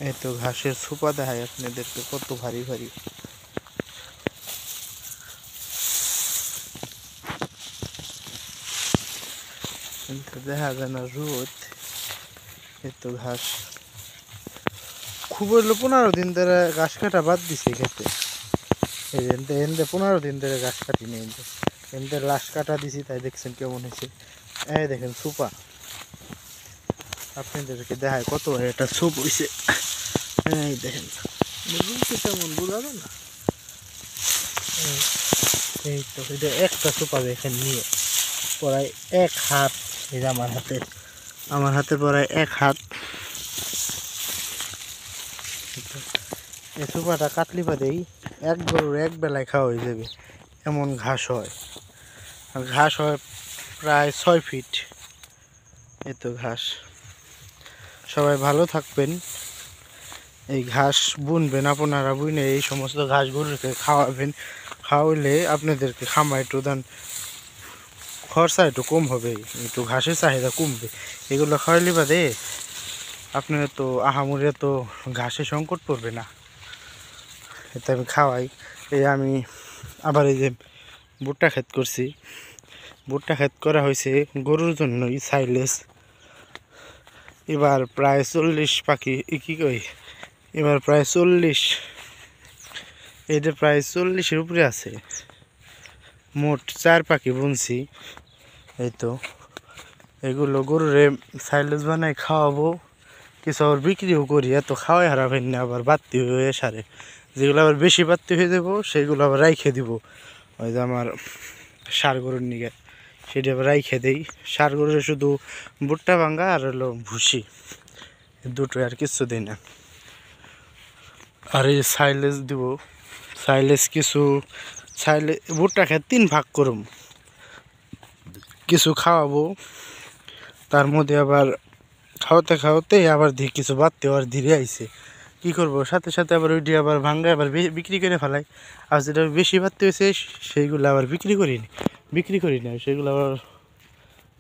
এই তো ঘাসের সুপা দেখায় আপনাদেরকে কত ভারী ভারী। দেখা যায় না রোদ। এই তো ঘাস খুব হইলো 15 দিন ধরে ঘাস কাটা বাদ দিছে খেতে। এই এনতে 15 দিন ধরে ঘাস কাটি নেই, এনতে লাশ কাটা দিছি, তাই দেখছেন কেমন হয়েছে। এই দেখেন সুপা, আপনাদেরকে দেখায় কত একটা সুপ হয়েছে। এই দেখেন তেমন বোঝা যায় না। এই তো এটা একটা সুপা দেখেন নিয়ে প্রায় 1 হাত। এই যে আমার হাতে প্রায় 1 হাত। এই সুপাটা কাটলি বাদেই এক গরুর এক বেলায় খাওয়া হয়ে যাবে, এমন ঘাস হয়। আর ঘাস হয় প্রায় 6 ফিট। এই তো ঘাস। সবাই ভালো থাকবেন। এই ঘাস বুনবেন আপনারা, বুনে এই সমস্ত ঘাস গরুকে খাওয়াবেন। খাওয়াইলে আপনাদেরকে খামার একটু দান খরচা একটু কম হবে, একটু ঘাসের চাহিদা কমবে। এগুলো খাওয়াইলে বাদে আপনার তো আহামরি তো ঘাসের সংকট পড়বে না। এতে আমি খাওয়াই। এই আমি আবার এই যে ভুট্টা ক্ষেত করছি, ভুট্টা ক্ষেত করা হয়েছে গরুর জন্যই সাইলেজ। এবার প্রায় 40 পাখি কি কই, এবার প্রায় 40, এটা প্রায় 40-এর উপরে আছে। মোট 4 পাখি বুনছি। এই তো এগুলো গরুরে সাইলেজ বানাই খাওয়াবো, কিছু আবার বিক্রিও করি। এত খাওয়াই হারাবেন না, আবার বাড়তি হয়ে সারে। যেগুলো আবার বেশি বাড়তি হয়ে যাবো সেগুলো আবার রাইখে দিব। ওই যে আমার ষাঁড় গরুর নিগে সেটা আবার রাইখে দেই। ষাঁড় গরুর শুধু ভুট্টা ভাঙ্গা আর হলো ভুসি, দুটো আর কিছু দিই না। আর এই সাইলেজ দিব, সাইলেজ কিছু ভুট্টা খেয়ে 3 ভাগ করুম, কিছু খাওয়াবো, তার মধ্যে আবার খাওয়াতে খাওয়াতে আবার কিছু বাড়তে আবার ধীরে আইছে। কি করব, সাথে সাথে আবার ওইটি আবার ভাঙ্গা আবার বিক্রি করে ফেলাই। আর যেটা বেশি বাড়তে হয়েছে সেইগুলো আবার বিক্রি করি না, সেগুলো আবার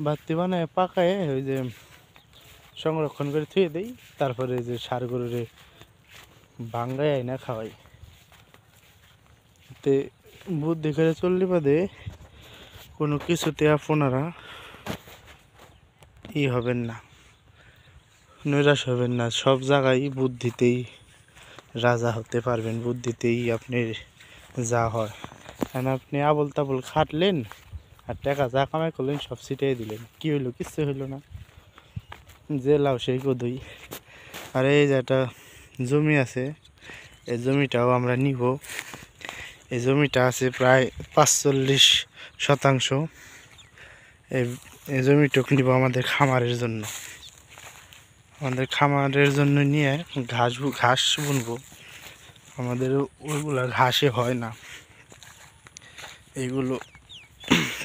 বাড়তি বানায় পাকায় ওই যে সংরক্ষণ করে থুয়ে দেই। তারপরে যে ষাঁড় গরুরে ভাঙ্গায় না খাওয়াই। তে বুদ্ধি করে চললে বাদে কোনো কিছুতে আপনারা হবেন না, নৈরাশ হবেন না। সব জায়গায় বুদ্ধিতেই রাজা হতে পারবেন, বুদ্ধিতেই আপনি যা হয়। কারণ আপনি আবল তাবল খাটলেন আর টাকা যা কামাই করলেন সব ছিটিয়ে দিলেন, কি হইলো? কিচ্ছু হইলো না। যে লাও সেই কদই। আর এই যে একটা জমি আছে, এই জমিটাও আমরা নিব। এই জমিটা আছে প্রায় 45 শতাংশ। এই জমিটুকু নিব আমাদের খামারের জন্য। আমাদের খামারের জন্য নিয়ে ঘাস বুনবো। আমাদের ওইগুলা ঘাসে হয় না এইগুলো,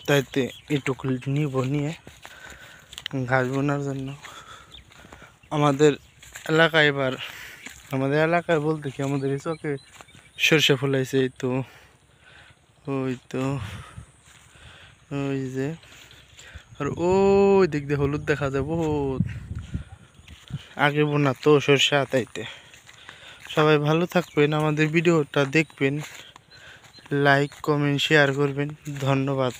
তাইতে এটুকু নিব, নিয়ে ঘাস বোনার জন্য। আমাদের এলাকায় বলতে কি, আমাদের এই চকে সরষে ফলাইছে। এই তো ওই যে, আর ওই দিক দিয়ে হলুদ দেখা যায় বহুত। আগে বোনা তো সরষে, তাইতে সবাই ভালো থাকবেন, আমাদের ভিডিওটা দেখবেন, লাইক কমেন্ট শেয়ার করবেন। ধন্যবাদ।